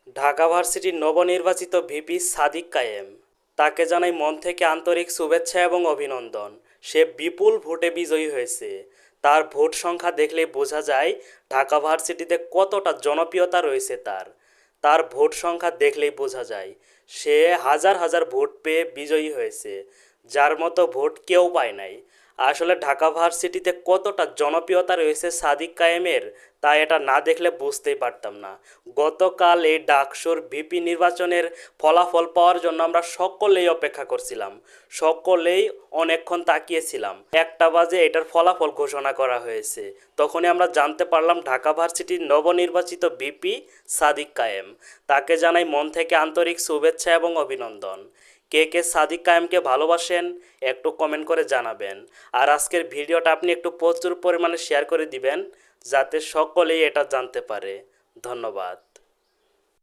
ঢাকা ভার্সিটির নবনির্বাচিত ভিপি সাদিক কায়েম, তাকে জানাই মন থেকে আন্তরিক শুভেচ্ছা এবং অভিনন্দন। সে বিপুল ভোটে বিজয়ী হয়েছে। তার ভোট সংখ্যা দেখলেই বোঝা যায় ঢাকা ভার্সিটিতে কতটা জনপ্রিয়তা রয়েছে তার। তার ভোট সংখ্যা দেখলেই বোঝা যায় সে হাজার হাজার ভোট পেয়ে বিজয়ী হয়েছে, যার মতো ভোট কেউ পায় নাই। আসলে ঢাকা ভার্সিটিতে কতটা জনপ্রিয়তা রয়েছে সাদিক কায়েমের, তা এটা না দেখলে বুঝতেই পারতাম না। গতকাল এই ডাকসুর ভিপি নির্বাচনের ফলাফল পাওয়ার জন্য আমরা সকলেই অপেক্ষা করছিলাম, সকলেই অনেকক্ষণ তাকিয়েছিলাম। 1টা বাজে এটার ফলাফল ঘোষণা করা হয়েছে, তখনই আমরা জানতে পারলাম ঢাকা ভার্সিটির নবনির্বাচিত ভিপি সাদিক কায়েম। তাকে জানাই মন থেকে আন্তরিক শুভেচ্ছা এবং অভিনন্দন। কে কে সাদিক কায়েমকে ভালোবাসেন একটু কমেন্ট করে জানাবেন। আর আজকের ভিডিওটা আপনি একটু প্রচুর পরিমাণে শেয়ার করে দিবেন, যাতে সকলেই এটা জানতে পারে। ধন্যবাদ।